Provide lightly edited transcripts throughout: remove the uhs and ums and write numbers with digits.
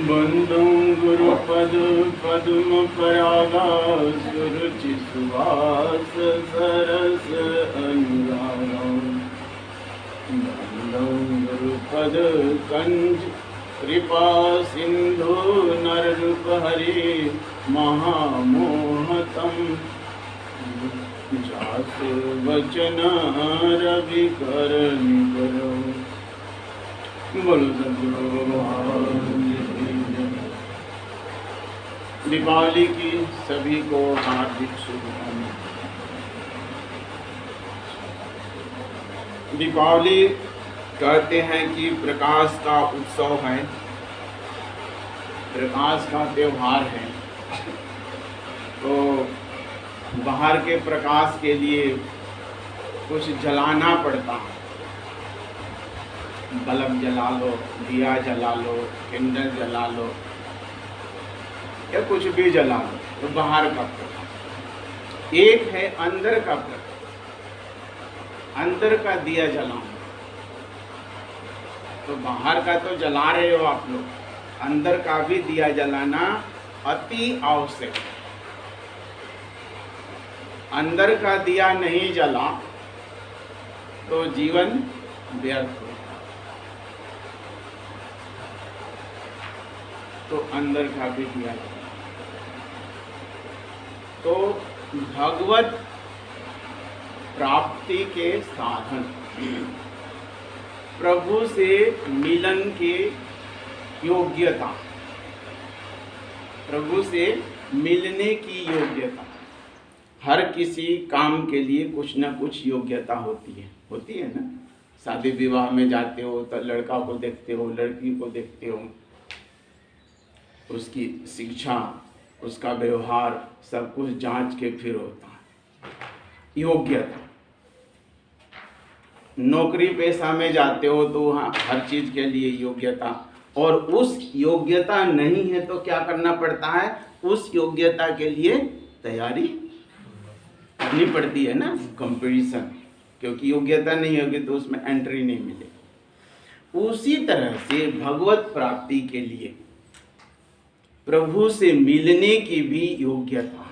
बंदं गुरुपद पद्म परागा सुरुचि सुवास सरस अनुरागा बंदं गुरुपद कंज कृपा सिंधु नररूप हरि महामोहतम जासु वचन रवि कर निकरो बोलो सद्गुरु भगवान की जय। दीपावली की सभी को हार्दिक शुभकामनाएं। दीपावली कहते हैं कि प्रकाश का उत्सव है, प्रकाश का त्योहार है। तो बाहर के प्रकाश के लिए कुछ जलाना पड़ता है, बल्ब जला लो, दिया जला लो, कैंडल जला लो या कुछ भी जला लो, तो बाहर का प्रकाश। एक है अंदर का प्रकाश, अंदर का दिया जलाओ। तो बाहर का तो जला रहे हो आप लोग, अंदर का भी दिया जलाना अति आवश्यक है। अंदर का दिया नहीं जला तो जीवन व्यर्थ हो। तो अंदर का भी दिया जला। तो भगवत प्राप्ति के साधन, प्रभु से मिलन के योग्यता, प्रभु से मिलने की योग्यता। हर किसी काम के लिए कुछ ना कुछ योग्यता होती है ना। शादी विवाह में जाते हो तो लड़का को देखते हो, लड़की को देखते हो, उसकी शिक्षा, उसका व्यवहार सब कुछ जांच के फिर होता है योग्यता। नौकरी पेशा में जाते हो तो वहाँ हर चीज के लिए योग्यता, और उस योग्यता नहीं है तो क्या करना पड़ता है, उस योग्यता के लिए तैयारी करनी पड़ती है ना, कंपटीशन। क्योंकि योग्यता नहीं होगी तो उसमें एंट्री नहीं मिलेगी। उसी तरह से भगवत प्राप्ति के लिए प्रभु से मिलने की भी योग्यता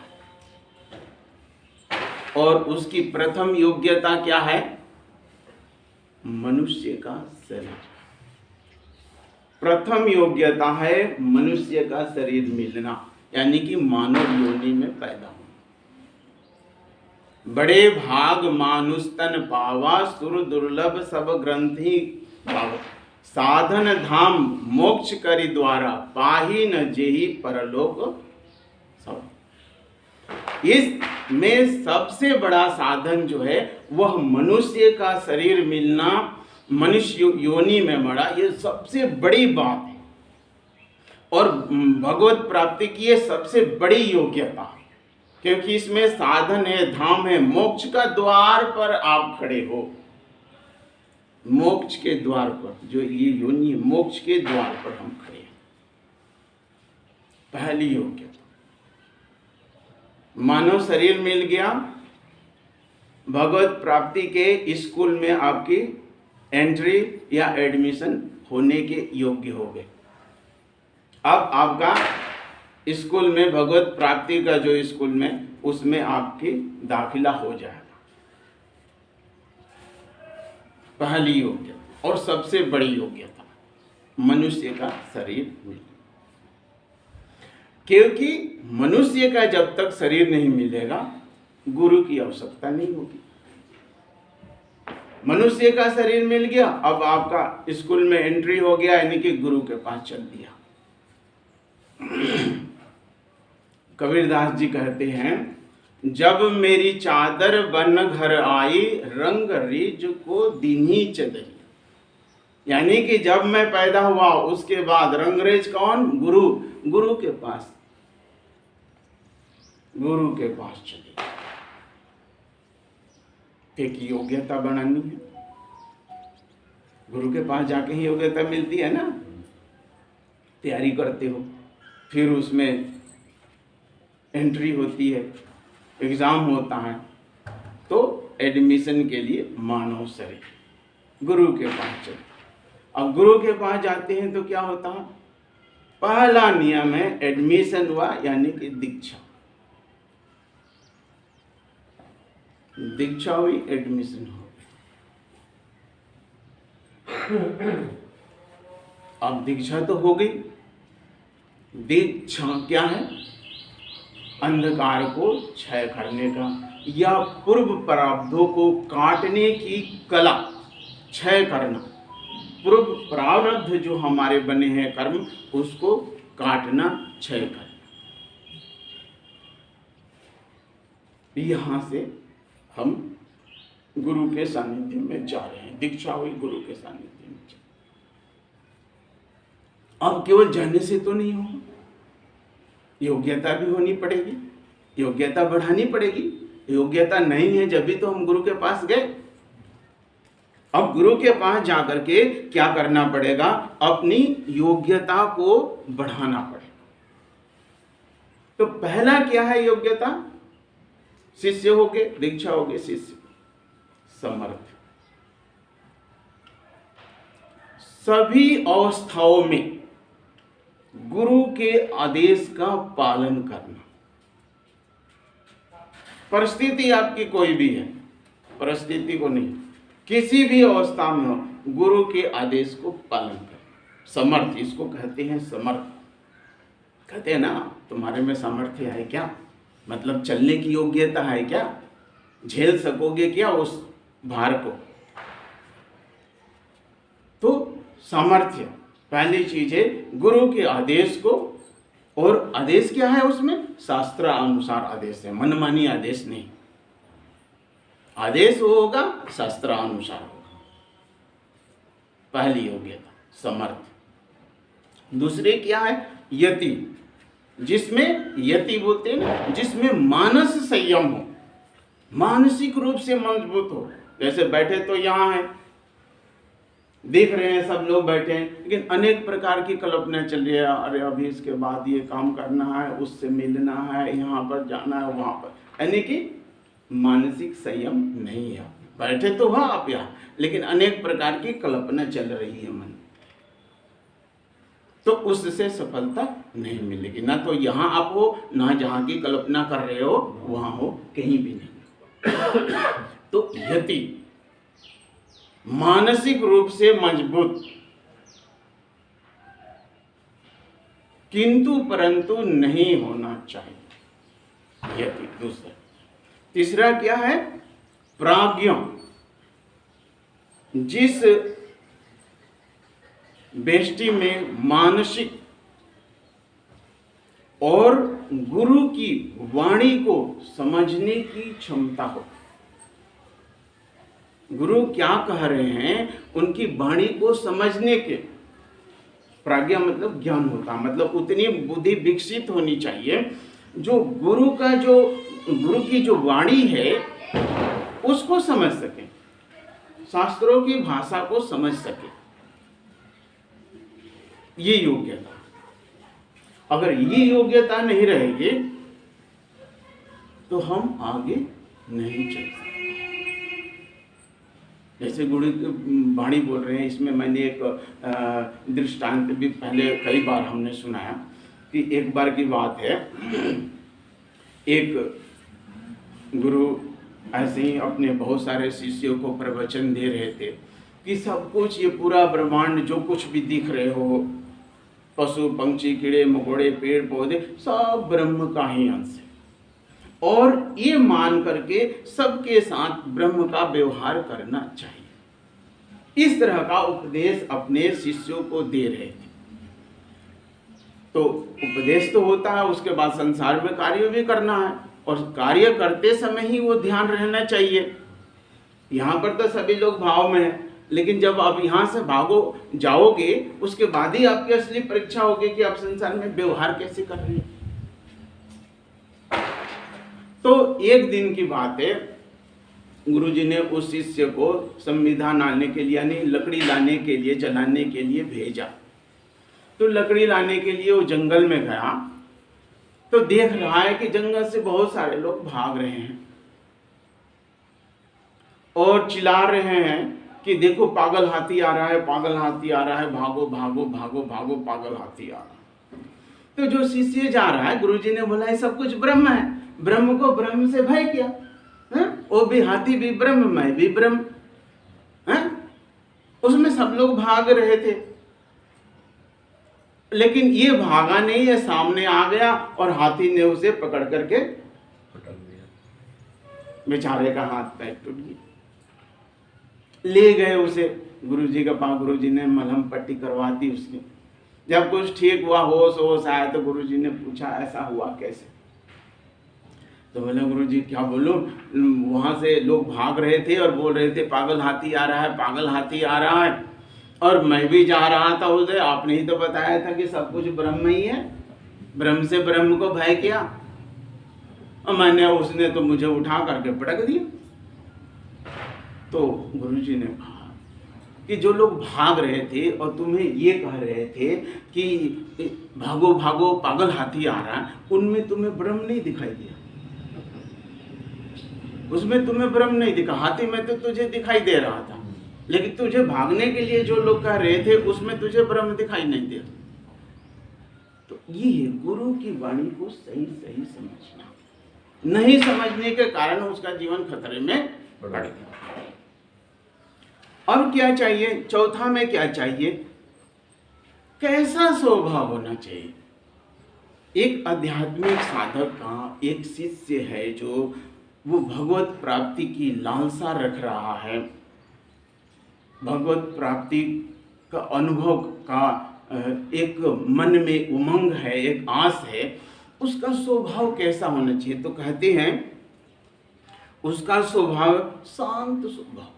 है। और उसकी प्रथम योग्यता क्या है, मनुष्य का शरीर। प्रथम योग्यता है मनुष्य का शरीर मिलना, यानी कि मानव योनि में पैदा होना। बड़े भाग मानुष तन पावा, सुर दुर्लभ सब ग्रंथि पावा। साधन धाम मोक्ष करि द्वारा, पाही न जेहि परलोक सब। इसमें सबसे बड़ा साधन जो है वह मनुष्य का शरीर मिलना, मनुष्य योनि में मरा, ये सबसे बड़ी बात है। और भगवत प्राप्ति की ये सबसे बड़ी योग्यता है, क्योंकि इसमें साधन है, धाम है, मोक्ष का द्वार पर आप खड़े हो। मोक्ष के द्वार पर, जो ये योनि, मोक्ष के द्वार पर हम खड़े हैं। पहली योग्यता, मानव शरीर मिल गया, भगवत प्राप्ति के स्कूल में आपकी एंट्री या एडमिशन होने के योग्य हो गए। अब आपका स्कूल में, भगवत प्राप्ति का जो स्कूल में, उसमें आपकी दाखिला हो जाएगा। पहली योग्यता और सबसे बड़ी योग्यता, मनुष्य का शरीर मिलना। क्योंकि मनुष्य का जब तक शरीर नहीं मिलेगा, गुरु की आवश्यकता नहीं होगी। मनुष्य का शरीर मिल गया, अब आपका स्कूल में एंट्री हो गया, यानी कि गुरु के पास चल दिया। कबीरदास जी कहते हैं, जब मेरी चादर बन घर आई, रंग रिज को दीन्ही चदरी। यानी कि जब मैं पैदा हुआ उसके बाद रंगरेज कौन, गुरु, गुरु के पास चले। एक योग्यता बनानी है, गुरु के पास जाके ही योग्यता मिलती है ना। तैयारी करते हो, फिर उसमें एंट्री होती है, एग्जाम होता है, तो एडमिशन के लिए मानव शरीर गुरु के पास चले। अब गुरु के पास जाते हैं तो क्या होता है, पहला नियम है एडमिशन हुआ यानी कि दीक्षा। दीक्षा हुई, एडमिशन हो गई। अब दीक्षा तो हो गई। दीक्षा क्या है? अंधकार को क्षय करने का या पूर्व प्रारब्धों को काटने की कला, क्षय करना। पूर्व प्रारब्ध जो हमारे बने हैं कर्म, उसको काटना, क्षय करना। यहां से हम गुरु के सानिध्य में जा रहे हैं। दीक्षा हुई, गुरु के सानिध्य में जा। अब केवल जाने से तो नहीं होगा, योग्यता भी होनी पड़ेगी, योग्यता बढ़ानी पड़ेगी। योग्यता नहीं है जब भी तो हम गुरु के पास गए। अब गुरु के पास जाकर के क्या करना पड़ेगा? अपनी योग्यता को बढ़ाना पड़ेगा। तो पहला क्या है योग्यता? शिष्य हो गए, दीक्षा हो गए, शिष्य, समर्थ। सभी अवस्थाओं में गुरु के आदेश का पालन करना। परिस्थिति आपकी कोई भी है, परिस्थिति को नहीं, किसी भी अवस्था में हो, गुरु के आदेश को पालन करना। समर्थ, इसको कहते हैं समर्थ। कहते हैं ना, तुम्हारे में सामर्थ्य है क्या? मतलब चलने की योग्यता है क्या? झेल सकोगे क्या उस भार को? तो सामर्थ्य पहली चीज है, गुरु के आदेश को। और आदेश क्या है उसमें? शास्त्र अनुसार आदेश है, मनमानी आदेश नहीं। आदेश होगा शास्त्र अनुसार होगा। पहली योग्यता समर्थ। दूसरी क्या है? यति, जिसमें यति बोलते हैं ना, जिसमें मानस संयम हो, मानसिक रूप से मजबूत हो। जैसे बैठे तो यहाँ है, देख रहे हैं सब लोग बैठे हैं, लेकिन अनेक प्रकार की कल्पना चल रही है। अरे अभी इसके बाद ये काम करना है, उससे मिलना है, यहाँ पर जाना है, वहां पर, यानी कि मानसिक संयम नहीं है। बैठे तो हो आप यहाँ, लेकिन अनेक प्रकार की कल्पना चल रही है मन, तो उससे सफलता नहीं मिलेगी। ना तो यहाँ आप हो, ना जहाँ की कल्पना कर रहे हो वहां हो, कहीं भी नहीं। तो यति, मानसिक रूप से मजबूत, किंतु परंतु नहीं होना चाहिए, यति दूसरा। तीसरा क्या है? प्राज्ञ, जिस बेष्टि में मानसिक और गुरु की वाणी को समझने की क्षमता हो। गुरु क्या कह रहे हैं, उनकी वाणी को समझने के, प्राज्ञा मतलब ज्ञान होता, मतलब उतनी बुद्धि विकसित होनी चाहिए जो गुरु की जो वाणी है उसको समझ सके, शास्त्रों की भाषा को समझ सके। ये योग्यता, अगर ये योग्यता नहीं रहेगी तो हम आगे नहीं चल सकते। जैसे गुरु वाणी बोल रहे हैं, इसमें मैंने एक दृष्टांत भी पहले कई बार हमने सुनाया कि एक बार की बात है, एक गुरु ऐसे ही अपने बहुत सारे शिष्यों को प्रवचन दे रहे थे कि सब कुछ, ये पूरा ब्रह्मांड जो कुछ भी दिख रहे हो, पशु पंछी कीड़े मकोड़े पेड़ पौधे, सब ब्रह्म का ही अंश है, और ये मान करके सबके साथ ब्रह्म का व्यवहार करना चाहिए। इस तरह का उपदेश अपने शिष्यों को दे रहे थे। तो उपदेश तो होता है, उसके बाद संसार में कार्य भी करना है, और कार्य करते समय ही वो ध्यान रहना चाहिए। यहाँ पर तो सभी लोग भाव में हैं, लेकिन जब आप यहाँ से जाओगे उसके बाद ही आपकी असली परीक्षा होगी कि आप संसार में व्यवहार कैसे कर रहे हैं। तो एक दिन की बात है, गुरुजी ने उस शिष्य को संविधान लाने के लिए, यानी लकड़ी लाने के लिए, जलाने के लिए भेजा। तो लकड़ी लाने के लिए वो जंगल में गया, तो देख रहा है कि जंगल से बहुत सारे लोग भाग रहे हैं और चिल्ला रहे हैं कि देखो पागल हाथी आ रहा है, पागल हाथी आ रहा है, भागो भागो भागो भागो, पागल हाथी आ रहा है। तो जो शिष्य जा रहा है, गुरुजी ने बोला ये सब कुछ ब्रह्म है, ब्रह्म को ब्रह्म से भय किया है? वो भी हाथी भी ब्रह्म, मैं भी ब्रह्म है? उसमें सब लोग भाग रहे थे, लेकिन ये भागा नहीं, ये सामने आ गया और हाथी ने उसे पकड़ करके बेचारे का हाथ पैर टूट गया। ले गए उसे गुरुजी के पास, गुरुजी ने मलहम पट्टी करवा दी उसकी। जब कुछ ठीक हुआ, होश होश आया, तो गुरुजी ने पूछा ऐसा हुआ कैसे? तो बोले गुरुजी क्या बोलूं, वहां से लोग भाग रहे थे और बोल रहे थे पागल हाथी आ रहा है, पागल हाथी आ रहा है, और मैं भी जा रहा था उसे, आपने ही तो बताया था कि सब कुछ ब्रह्म ही है, ब्रह्म से ब्रह्म को भय किया, और मैंने, उसने तो मुझे उठा करके पटक दिया। तो गुरुजी ने कहा कि जो लोग भाग रहे थे और तुम्हें ये कह रहे थे कि भागो भागो पागल हाथी आ रहा है, उनमें तुम्हें ब्रह्म नहीं दिखाई दिया, उसमें तुम्हें ब्रह्म नहीं दिखा, हाथी में तो तुझे दिखाई दे रहा था, लेकिन तुझे भागने के लिए जो लोग कह रहे थे उसमें तुझे ब्रह्म दिखाई नहीं दिया। तो ये है गुरु की वाणी को सही सही समझना, नहीं समझने के कारण उसका जीवन खतरे में पड़ गया। और क्या चाहिए, चौथा में क्या चाहिए, कैसा स्वभाव होना चाहिए? एक आध्यात्मिक साधक का एक शिष्य है जो वो भगवत प्राप्ति की लालसा रख रहा है, भगवत प्राप्ति का अनुभव का एक मन में उमंग है, एक आस है, उसका स्वभाव कैसा होना चाहिए? तो कहते हैं उसका स्वभाव शांत स्वभाव।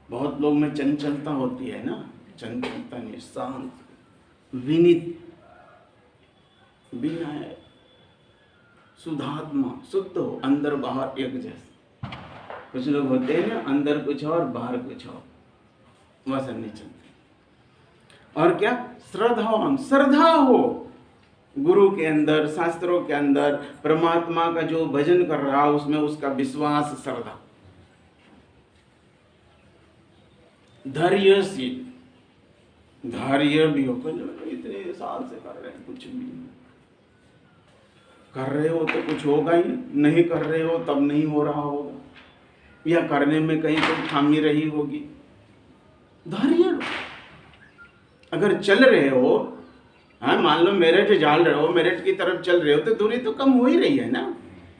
बहुत लोग में चंचलता होती है ना, चंचलता नहीं, शांत, विनीत, विनय, शुद्धात्मा, शुद्ध हो, अंदर बाहर एक जैसे। कुछ लोग होते हैं ना, अंदर कुछ और बाहर कुछ और, वैसा नहीं चलते। और क्या, श्रद्धावान, श्रद्धा हो गुरु के अंदर, शास्त्रों के अंदर, परमात्मा का जो भजन कर रहा है उसमें उसका विश्वास, श्रद्धा। धैर्यशील, धैर्य भी हो, इतने साल से कर रहे हैं, कुछ भी नहीं कर रहे हो तो कुछ होगा ही, नहीं कर रहे हो तब नहीं हो रहा होगा, या करने में कहीं कोई खामी रही होगी। धैर्य, अगर चल रहे हो, हाँ मान लो मेरठ जाल रहे हो, मेरठ की तरफ चल रहे हो, तो दूरी तो कम हो ही रही है ना।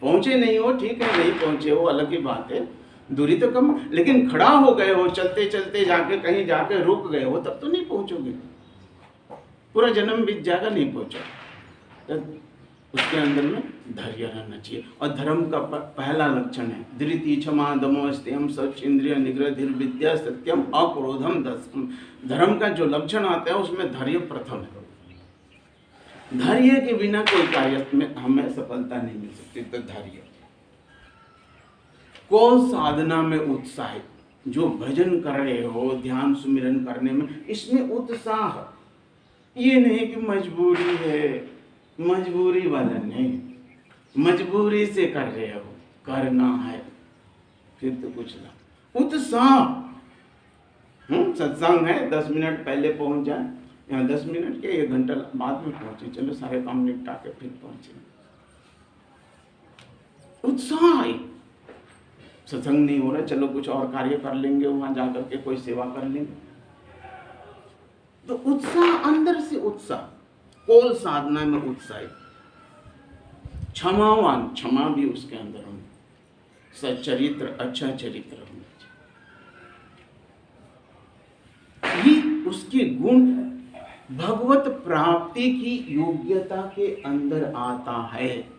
पहुंचे नहीं हो, ठीक है, नहीं पहुंचे हो अलग की बात है, दूरी तो कम, लेकिन खड़ा हो गए हो, चलते चलते जाके कहीं जाके रुक गए हो, तब तो नहीं पहुंचोगे, पूरा जन्म बीत जाएगा, नहीं पहुंचा। तो उसके अंदर में धैर्य रहना चाहिए। और धर्म का पहला लक्षण है धृति, क्षमा, दमो, स्तेम, शौच, इंद्रिय निग्रह, धीर, विद्या, सत्यम, अक्रोधम, दशम। धर्म का जो लक्षण आता है उसमें धैर्य प्रथम है। धैर्य के बिना कोई कार्य में हमें सफलता नहीं मिल सकती। तो धैर्य को साधना में उत्साहित, जो भजन कर रहे हो, ध्यान सुमिरन करने में, इसमें उत्साह, ये नहीं कि मजबूरी है, मजबूरी वाला नहीं, मजबूरी से कर रहे हो, करना है फिर तो कुछ ना, उत्साह। सत्संग है, 10 मिनट पहले पहुंच जाए, यहाँ 10 मिनट के 1 घंटा बाद में पहुंचे, चलो सारे काम निपटा के फिर पहुंचे। उत्साह, सत्संग नहीं हो रहा, चलो कुछ और कार्य कर लेंगे, वहां जाकर के कोई सेवा कर लेंगे। तो उत्साह, अंदर से उत्साह, कोल साधना में उत्साहित, क्षमावान, क्षमा भी उसके अंदर होना, सच्चरित्र, अच्छा चरित्र होना चाहिए। ये उसके गुण भगवत प्राप्ति की योग्यता के अंदर आता है।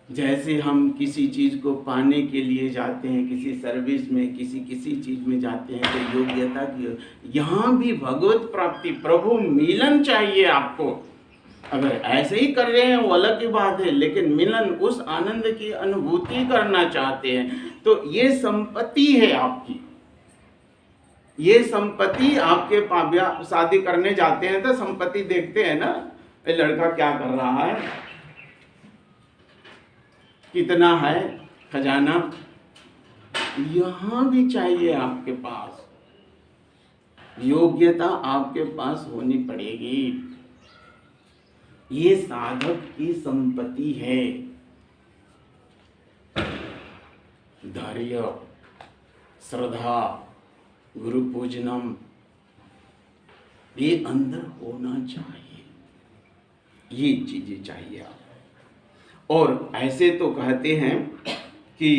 जैसे हम किसी चीज को पाने के लिए जाते हैं, किसी सर्विस में, किसी चीज में जाते हैं, तो योग्यता की, यहाँ भी भगवत प्राप्ति, प्रभु मिलन चाहिए आपको। अगर ऐसे ही कर रहे हैं वो अलग की बात है, लेकिन मिलन, उस आनंद की अनुभूति करना चाहते हैं, तो ये संपत्ति है आपकी। ये संपत्ति आपके पास, शादी करने जाते हैं तो संपत्ति देखते हैं ना, ये लड़का क्या कर रहा है, कितना है खजाना, यहां भी चाहिए आपके पास। योग्यता आपके पास होनी पड़ेगी। ये साधक की संपत्ति है। धैर्य, श्रद्धा, गुरु पूजनम, ये अंदर होना चाहिए। ये चीजें चाहिए आप। और ऐसे तो कहते हैं कि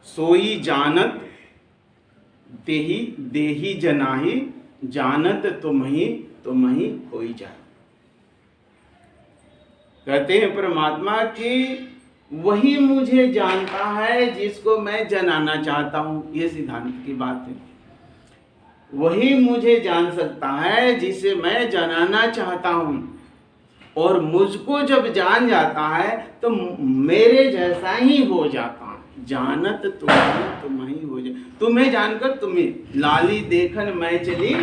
सोई जानत तेहि देहि जनाहि, जानत तुम्हि होई जाए। कहते हैं परमात्मा कि वही मुझे जानता है जिसको मैं जनाना चाहता हूं। ये सिद्धांत की बात है। वही मुझे जान सकता है जिसे मैं जनाना चाहता हूं। और मुझको जब जान जाता है तो मेरे जैसा ही हो जाता है। जानत तुम्हें हो जाए। तुम्हें जानकर तुम्हें, लाली देखन मैं चली,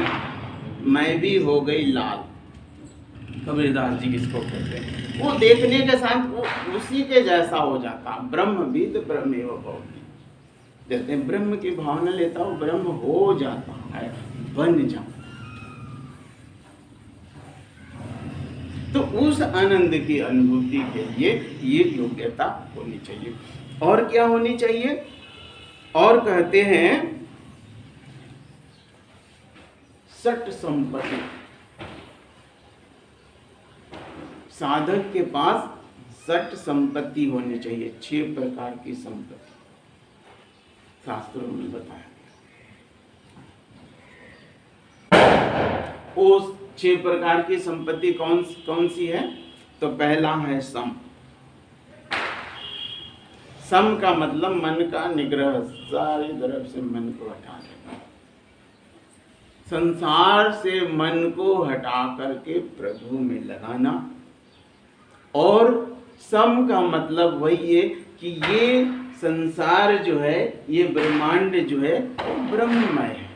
मैं भी हो गई लाल। कबीरदास जी किसको कहते हैं? वो देखने के साथ वो उसी के जैसा हो जाता। ब्रह्मविद ब्रह्मेव भवति। कहते हैं ब्रह्म की भावना लेता हूँ, ब्रह्म हो जाता है, बन जाता। तो उस आनंद की अनुभूति के लिए ये योग्यता होनी चाहिए। और क्या होनी चाहिए? और कहते हैं सट संपत्ति। साधक के पास सट संपत्ति होनी चाहिए। 6 प्रकार की संपत्ति शास्त्रों में बताया गया। वो 6 प्रकार की संपत्ति कौन सी है? तो पहला है सम। सम का मतलब मन का निग्रह, सारी तरफ से मन को हटा देना। संसार से मन को हटा करके प्रभु में लगाना। और सम का मतलब वही है कि ये संसार जो है, ये ब्रह्मांड जो है वो ब्रह्ममय है।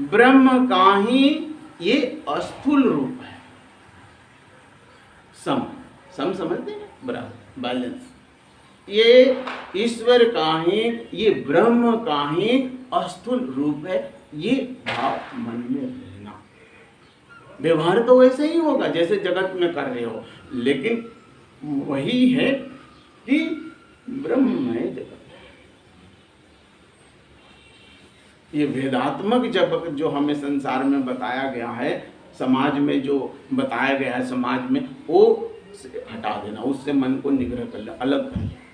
ब्रह्म का ही ये अस्थूल रूप है। सम समझते हैं? बराबर, बैलेंस। ये ईश्वर का ही, ये ब्रह्म का ही अस्थूल रूप है। ये भाव मन में रहना। व्यवहार तो वैसे ही होगा जैसे जगत में कर रहे हो, लेकिन वही है कि ब्रह्ममय जगत। ये वेदात्मक जब जो हमें संसार में बताया गया है, समाज में जो बताया गया है, समाज में वो हटा देना, उससे मन को निग्रह कर लेना, अलग कर लेना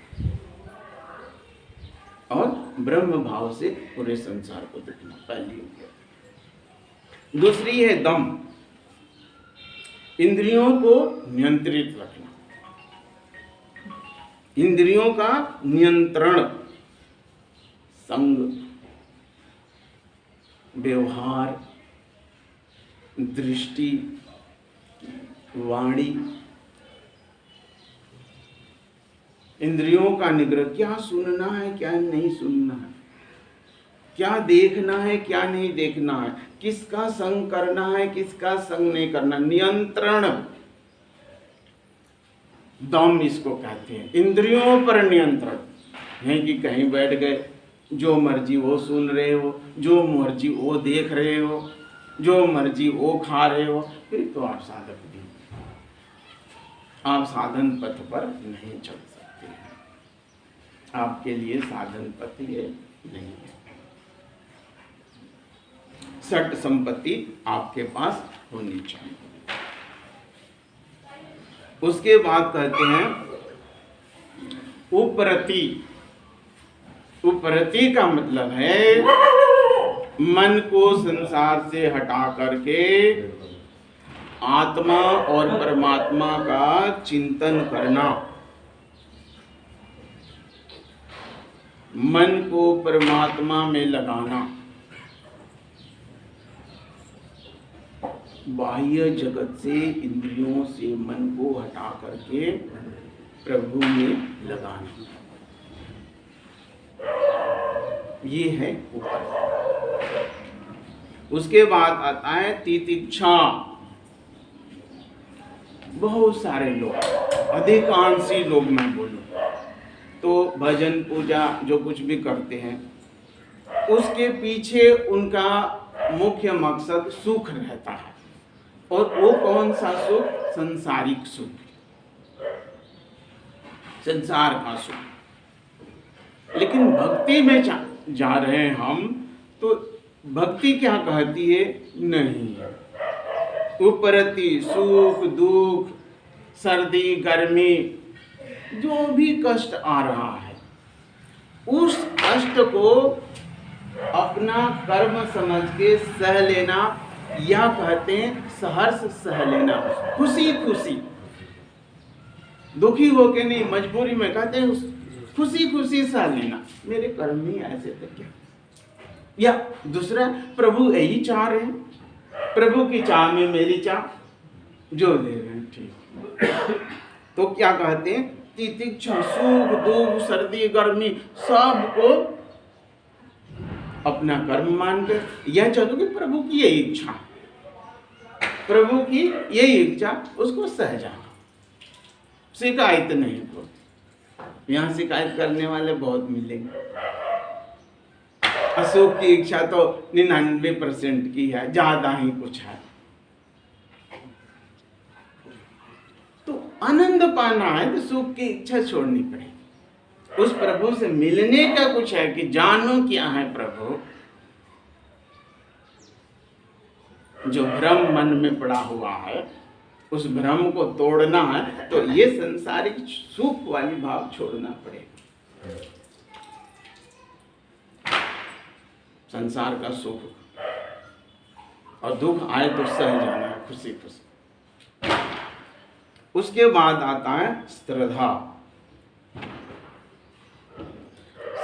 और ब्रह्म भाव से पूरे संसार को देखना। पहली हो गया। दूसरी है दम, इंद्रियों को नियंत्रित रखना। इंद्रियों का नियंत्रण, संग, व्यवहार, दृष्टि, वाणी, इंद्रियों का निग्रह। क्या सुनना है, क्या नहीं सुनना है, क्या देखना है, क्या नहीं देखना है, किसका संग करना है, किसका संग नहीं करना। नियंत्रण, दम इसको कहते हैं। इंद्रियों पर नियंत्रण, नहीं कि कहीं बैठ गए, जो मर्जी वो सुन रहे हो, जो मर्जी वो देख रहे हो, जो मर्जी वो खा रहे हो, फिर तो आप साधक नहीं, आप साधन पथ पर नहीं चल सकते। आपके लिए साधन पथ ये नहीं है। सट संपत्ति आपके पास होनी चाहिए। उसके बाद कहते हैं उपरति। उपरति का मतलब है मन को संसार से हटा करके आत्मा और परमात्मा का चिंतन करना। मन को परमात्मा में लगाना, बाह्य जगत से, इंद्रियों से मन को हटा करके प्रभु में लगाना। ये है ऊपर। उसके बाद आता है तितिक्षा। बहुत सारे लोग, अधिकांशी लोग मैं बोलूं तो भजन पूजा जो कुछ भी करते हैं, उसके पीछे उनका मुख्य मकसद सुख रहता है। और वो कौन सा सुख? संसारिक सुख, संसार का सुख। लेकिन भक्ति में जा रहे हैं हम, तो भक्ति क्या कहती है? नहीं, उपरति सुख दुख, सर्दी गर्मी, जो भी कष्ट आ रहा है, उस कष्ट को अपना कर्म समझ के सह लेना, या कहते हैं सहर्ष सह लेना, खुशी खुशी, दुखी होके नहीं, मजबूरी में, कहते हैं खुशी खुशी सह लेना। मेरे कर्म ही ऐसे थे क्या? या दूसरा, प्रभु यही चाह रहे हैं, प्रभु की चाह में मेरी चाह, जो दे रहे हैं ठीक। तो क्या कहते हैं? तितिक्षा, सुख दुख, सर्दी गर्मी, सबको अपना कर्म मान कर यह चाहते कि प्रभु की यही इच्छा, प्रभु की यही इच्छा, उसको सह जाना, शिकायत नहीं करो। यहाँ शिकायत करने वाले बहुत मिलेंगे। अशोक की इच्छा तो 99% की है, ज्यादा ही कुछ है। तो आनंद पाना है तो सुख की इच्छा छोड़नी पड़ेगी। उस प्रभु से मिलने का कुछ है कि जानो क्या है प्रभु, जो भ्रम मन में पड़ा हुआ है, उस भ्रम को तोड़ना है, तो ये संसारिक सुख वाली भाव छोड़ना पड़ेगा। संसार का सुख और दुख आए तो सह जाना है खुशी खुशी। उसके बाद आता है श्रद्धा।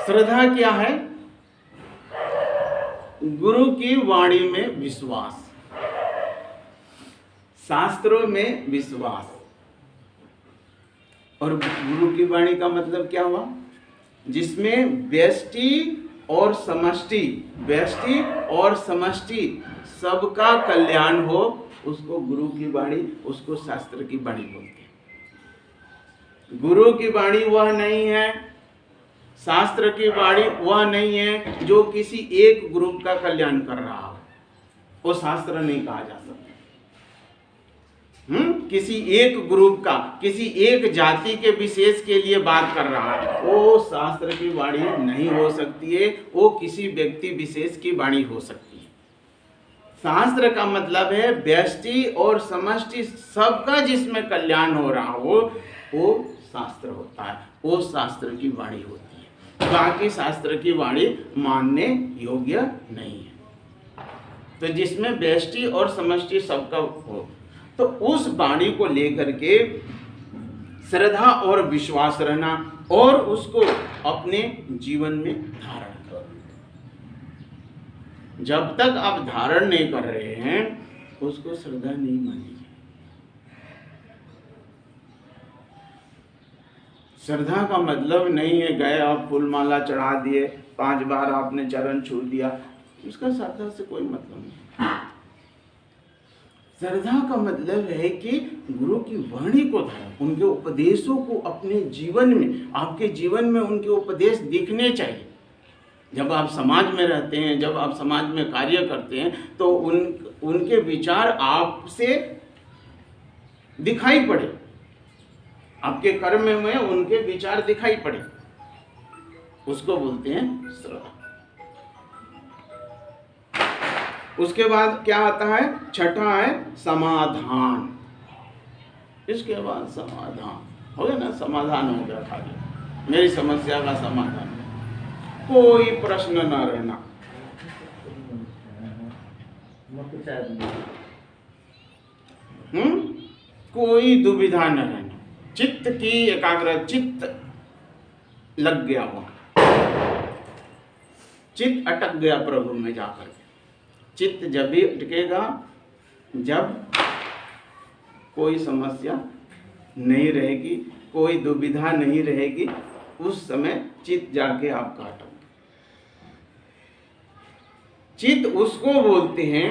श्रद्धा क्या है? गुरु की वाणी में विश्वास, शास्त्रों में विश्वास। और गुरु की वाणी का मतलब क्या हुआ? जिसमें व्यष्टि और समष्टि, व्यष्टि और समष्टि सबका कल्याण हो, उसको गुरु की वाणी, उसको शास्त्र की वाणी बोलते हैं। गुरु की वाणी वह नहीं है, शास्त्र की वाणी वह नहीं है जो किसी एक ग्रुप का कल्याण कर रहा हो, वो शास्त्र नहीं कहा जा सकता। किसी एक ग्रुप का, किसी एक जाति के विशेष के लिए बात कर रहा है, वो शास्त्र की वाणी नहीं हो सकती है, वो किसी व्यक्ति विशेष की वाणी हो सकती है। शास्त्र का मतलब है व्यष्टि और समष्टि सबका जिसमें कल्याण हो रहा हो, वो शास्त्र होता है, वो शास्त्र की वाणी होती है। बाकी शास्त्र की वाणी मानने योग्य नहीं है। तो जिसमें व्यष्टि और समष्टि सबका हो, तो उस वाणी को लेकर के श्रद्धा और विश्वास रहना और उसको अपने जीवन में धारण करो। जब तक आप धारण नहीं कर रहे हैं, उसको श्रद्धा नहीं मानिए। श्रद्धा का मतलब नहीं है गए आप फूल माला चढ़ा दिए, 5 बार आपने चरण छू दिया, उसका श्रद्धा से कोई मतलब नहीं। श्रद्धा का मतलब है कि गुरु की वाणी को धारण, उनके उपदेशों को अपने जीवन में, आपके जीवन में उनके उपदेश दिखने चाहिए। जब आप समाज में रहते हैं, जब आप समाज में कार्य करते हैं, तो उनके विचार आपसे दिखाई पड़े, आपके कर्म में उनके विचार दिखाई पड़े, उसको बोलते हैं श्रद्धा। उसके बाद क्या आता है? छठा है समाधान। इसके बाद समाधान हो गया ना, समाधान हो गया, खाली मेरी समस्या का समाधान, कोई प्रश्न न रहना। कोई दुविधा न रहना, चित्त की एकाग्रता, चित्त लग गया हुआ, चित्त अटक गया प्रभु में जाकर के। चित्त जब भी अटकेगा जब कोई समस्या नहीं रहेगी, कोई दुविधा नहीं रहेगी, उस समय चित्त जाके आपका अटक। चित्त उसको बोलते हैं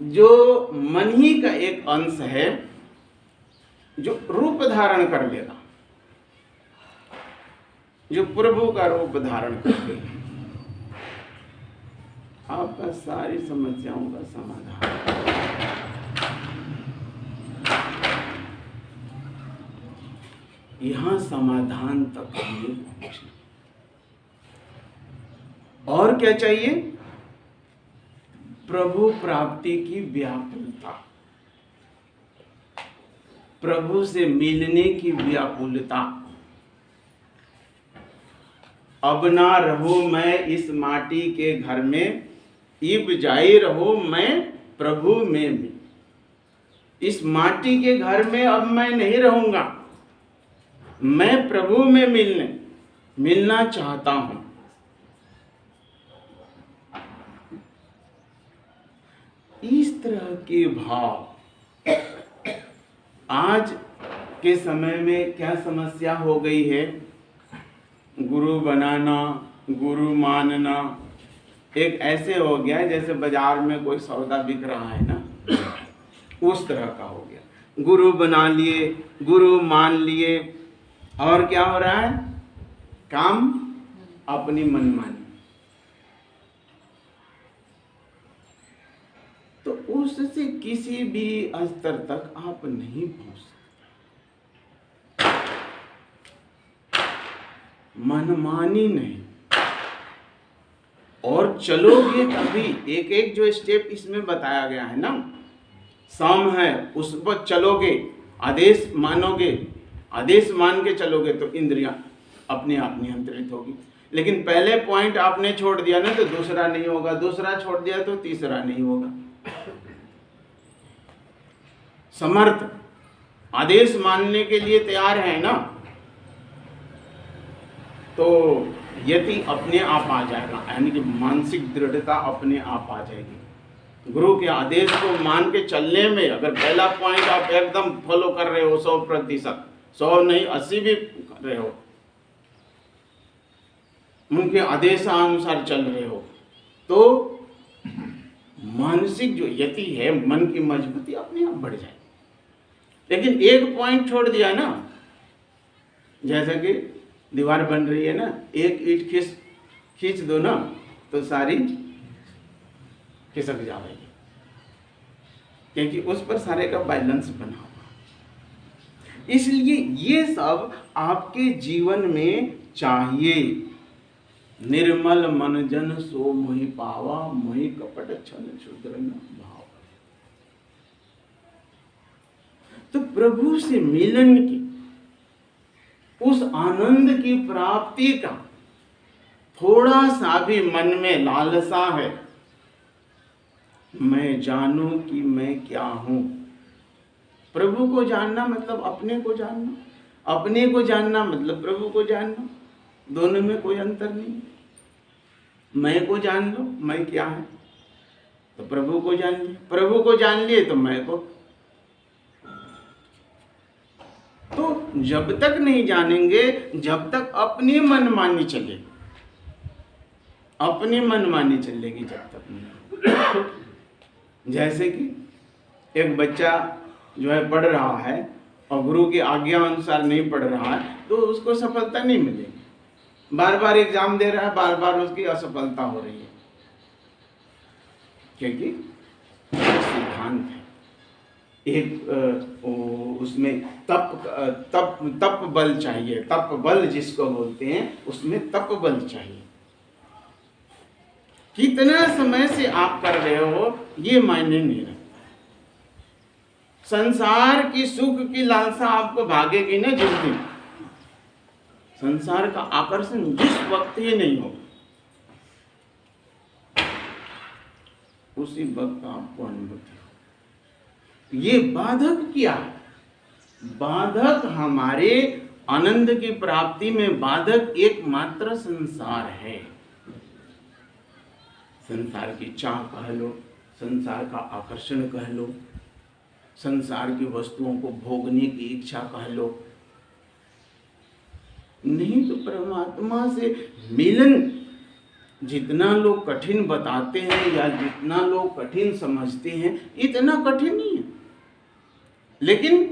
जो मन ही का एक अंश है, जो रूप धारण कर लेगा, जो प्रभु का रूप धारण कर लेगा। जाएगा सारी समस्याओं का समाधान। यहाँ समाधान तक हमें पहुंचना। और क्या चाहिए? प्रभु प्राप्ति की व्याकुलता, प्रभु से मिलने की व्याकुलता। अब ना रहो मैं इस माटी के घर में, इब जाई रहो मैं प्रभु में भी। इस माटी के घर में अब मैं नहीं रहूंगा, मैं प्रभु में मिलना चाहता हूं। इस तरह के भाव। आज के समय में क्या समस्या हो गई है? गुरु बनाना, गुरु मानना एक ऐसे हो गया है जैसे बाजार में कोई सौदा बिक रहा है ना, उस तरह का हो गया। गुरु बना लिए, गुरु मान लिए, और क्या हो रहा है? काम अपनी मनमानी। तो उससे किसी भी स्तर तक आप नहीं पहुंच सकते। मनमानी नहीं। और चलोगे तभी, एक एक जो स्टेप इसमें बताया गया है ना, सम है, उस पर चलोगे, आदेश मानोगे, आदेश मान के चलोगे तो इंद्रियां अपने आप नियंत्रित होगी। लेकिन पहले पॉइंट आपने छोड़ दिया ना तो दूसरा नहीं होगा, दूसरा छोड़ दिया तो तीसरा नहीं होगा। समर्थ आदेश मानने के लिए तैयार है ना, तो यति अपने आप आ जाएगा, यानी कि मानसिक दृढ़ता अपने आप आ जाएगी। गुरु के आदेश को मान के चलने में अगर पहला पॉइंट आप एकदम फॉलो कर रहे हो 100%, 100 नहीं 80 भी कर रहे हो, उनके आदेशानुसार चल रहे हो, तो मानसिक जो यति है, मन की मजबूती अपने आप बढ़ जाएगी। लेकिन एक पॉइंट छोड़ दिया ना, जैसा कि दीवार बन रही है ना, एक ईंट खींच दो ना तो सारी खिसक जाएगी, क्योंकि उस पर सारे का बैलेंस बना हुआ। इसलिए ये सब आपके जीवन में चाहिए। निर्मल मन जन सो मोहि पावा, मोहि कपट छल क्षुद्र न भाव। तो प्रभु से मिलन की, उस आनंद की प्राप्ति का थोड़ा सा भी मन में लालसा है, मैं जानूं कि मैं क्या हूं। प्रभु को जानना मतलब अपने को जानना, अपने को जानना मतलब प्रभु को जानना, दोनों में कोई अंतर नहीं। मैं को जान लो, मैं क्या है, तो प्रभु को जान लिए, प्रभु को जान लिए तो मैं को। तो जब तक नहीं जानेंगे, जब तक अपनी मनमानी चलेगी, अपनी मनमानी चलेगी जब तक नहीं। जैसे कि एक बच्चा जो है पढ़ रहा है और गुरु की आज्ञा अनुसार नहीं पढ़ रहा है, तो उसको सफलता नहीं मिलेगी। बार बार एग्जाम दे रहा है, बार बार उसकी असफलता हो रही है, क्योंकि सिद्धांत है एक उसमें तप बल चाहिए। तप बल जिसको बोलते हैं, उसमें तप बल चाहिए। कितना समय से आप कर रहे हो ये मायने नहीं रखता। संसार की सुख की लालसा आपको भागेगी ना जिस दिन, संसार का आकर्षण जिस वक्त ही नहीं होगा, उसी वक्त आपको अनुभूति हो। ये बाधक क्या है? बाधक हमारे आनंद की प्राप्ति में बाधक एकमात्र संसार है। संसार की चाह कह लो, संसार का आकर्षण कह लो, संसार की वस्तुओं को भोगने की इच्छा कह लो। नहीं तो परमात्मा से मिलन जितना लोग कठिन बताते हैं या जितना लोग कठिन समझते हैं, इतना कठिन नहीं है। लेकिन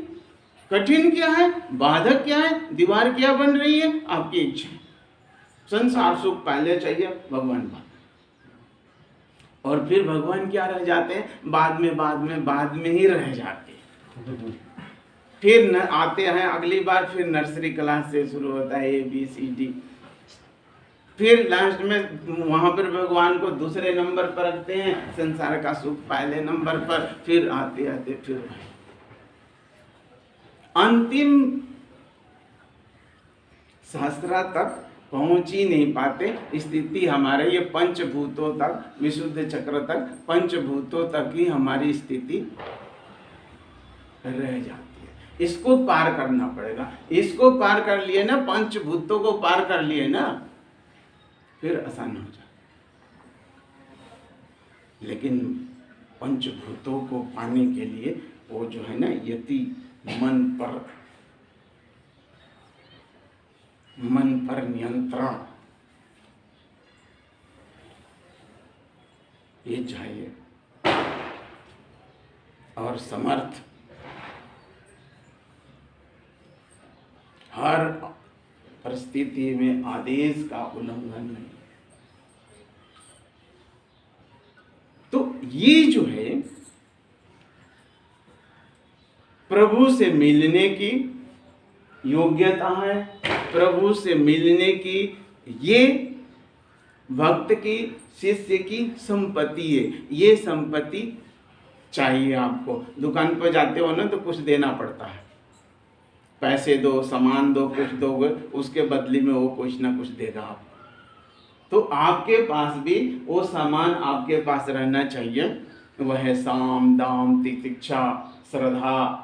कठिन क्या है, बाधक क्या है, दीवार क्या बन रही है? आपकी इच्छा। संसार सुख पहले चाहिए, भगवान बाद। और फिर भगवान क्या रह जाते हैं, बाद में ही रह जाते हैं। फिर न आते हैं अगली बार, फिर नर्सरी क्लास से शुरू होता है ABCD, फिर लास्ट में वहां पर भगवान को दूसरे नंबर पर रखते हैं, संसार का सुख पहले नंबर पर, फिर आते आते फिर अंतिम सहस्रा तक पहुंच ही नहीं पाते। स्थिति हमारे ये पंचभूतों तक, विशुद्ध चक्र तक, पंचभूतों तक ही हमारी स्थिति रह जाती है। इसको पार करना पड़ेगा। इसको पार कर लिए ना, पंचभूतों को पार कर लिए ना, फिर आसान हो जाए। लेकिन पंचभूतों को पाने के लिए वो जो है ना, यति मन पर नियंत्रण ये चाहिए, और समर्थ हर परिस्थिति में आदेश का उल्लंघन नहीं। तो ये जो है प्रभु से मिलने की योग्यता है, प्रभु से मिलने की ये भक्त की, शिष्य की संपत्ति है। ये संपत्ति चाहिए आपको। दुकान पर जाते हो ना तो कुछ देना पड़ता है, पैसे दो, सामान दो, कुछ दोगे, उसके बदले में वो कुछ ना कुछ देगा आपको। तो आपके पास भी वो सामान आपके पास रहना चाहिए। वह है साम, दाम, तितिक्षा, श्रद्धा,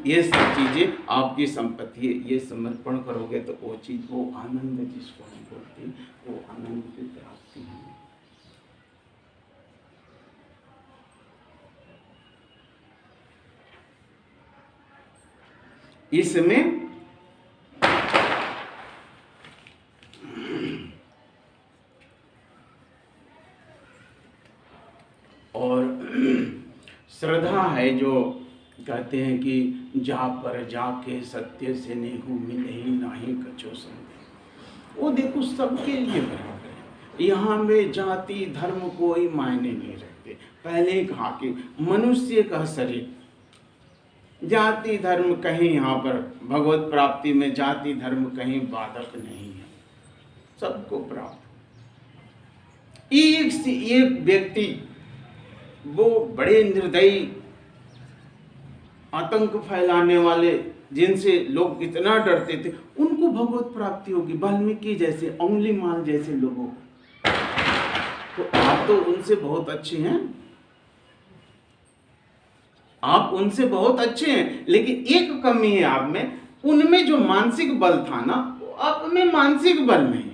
ये सब चीजें आपकी संपत्ति है। ये समर्पण करोगे तो वो चीज, वो आनंद जिसको हम बोलते हैं, वो आनंद की प्राप्ति है। इसमें और श्रद्धा है, जो कहते हैं कि जा पर जाके सत्य से नेहू मिले ही नाही कछो संदेह। वो देखो सबके लिए बराबर है। यहाँ में जाति धर्म कोई मायने नहीं रखते। पहले कहा कि मनुष्य का शरीर, जाति धर्म कहीं यहाँ पर भगवत प्राप्ति में जाति धर्म कहीं बाधक नहीं है, सबको प्राप्त। एक से एक व्यक्ति, वो बड़े निर्दयी, आतंक फैलाने वाले, जिनसे लोग इतना डरते थे, उनको भगवत प्राप्ति होगी। वाल्मीकि जैसे, अंगुली माल जैसे लोगों। तो आप तो उनसे बहुत अच्छे हैं, आप उनसे बहुत अच्छे हैं, लेकिन एक कमी है आप में। उनमें जो मानसिक बल था ना, वो आप में मानसिक बल नहीं है।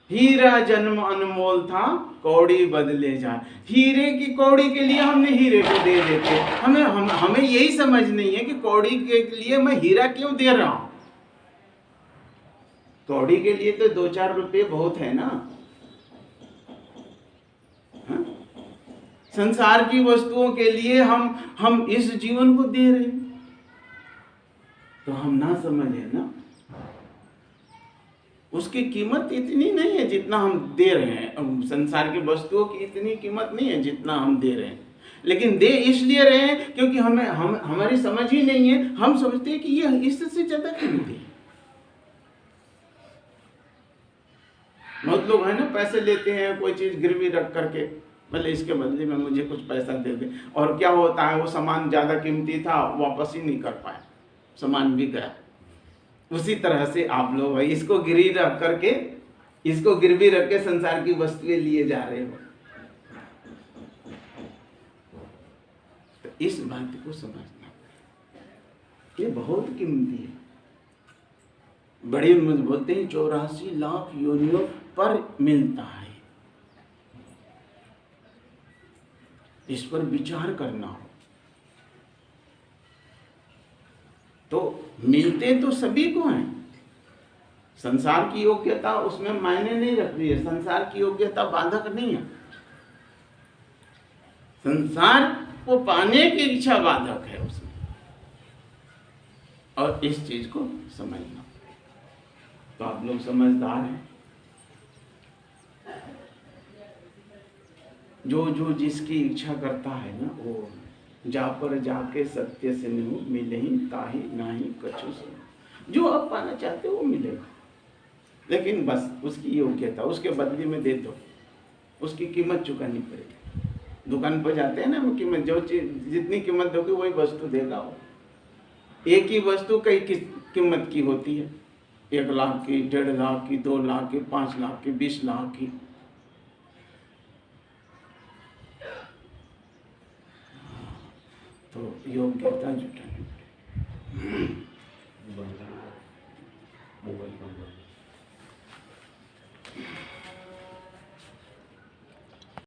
हीरा जन्म अनमोल था, कौड़ी बदले जा। हीरे की कौड़ी के लिए हमने हीरे को दे देते। हमें यही समझ नहीं है कि कौड़ी के लिए मैं हीरा क्यों दे रहा हूं। कौड़ी के लिए तो 2-4 रुपए बहुत है ना। संसार की वस्तुओं के लिए हम इस जीवन को दे रहे हैं, तो हम ना समझे ना, उसकी कीमत इतनी नहीं है जितना हम दे रहे हैं। संसार की वस्तुओं की इतनी कीमत नहीं है जितना हम दे रहे हैं, लेकिन दे इसलिए रहे हैं क्योंकि हमारी समझ ही नहीं है। हम समझते हैं कि ये इससे ज्यादा कीमती है। बहुत लोग है ना, पैसे लेते हैं कोई चीज गिरवी रख करके, भले इसके बदले में मुझे कुछ पैसा दे दे, और क्या होता है, वो सामान ज्यादा कीमती था, वापस ही नहीं कर पाए, सामान भी गया। उसी तरह से आप लोग भाई इसको गिरवी रख करके, इसको गिरवी रख के संसार की वस्तुएं लिए जा रहे हो। तो इस बात को समझना, ये बहुत कीमती है। बड़े बोलते हैं 84 लाख योनियों पर मिलता है। इस पर विचार करना हो तो मिलते तो सभी को हैं। संसार की योग्यता उसमें मायने नहीं रख रही है। संसार की योग्यता बाधक नहीं है। संसार को पाने की इच्छा बाधक है उसमें, और इस चीज को समझना। तो आप लोग समझदार हैं, जो जो जिसकी इच्छा करता है ना, वो जा पर जाके सत्य से नहीं मिले ही ताही नाही कछु से। जो आप पाना चाहते हो वो मिलेगा, लेकिन बस उसकी योग्यता उसके बदले में दे दो, उसकी कीमत चुकानी पड़ेगी। दुकान पर जाते हैं ना, कीमत जो चीज जितनी कीमत दोगे वही वस्तु देगा वो। एक ही वस्तु कई कीमत की होती है, 1 लाख की, 1.5 लाख की, 2 लाख की, 5 लाख की, 20 लाख की। तो योग्यता जुटानी पड़ेगी।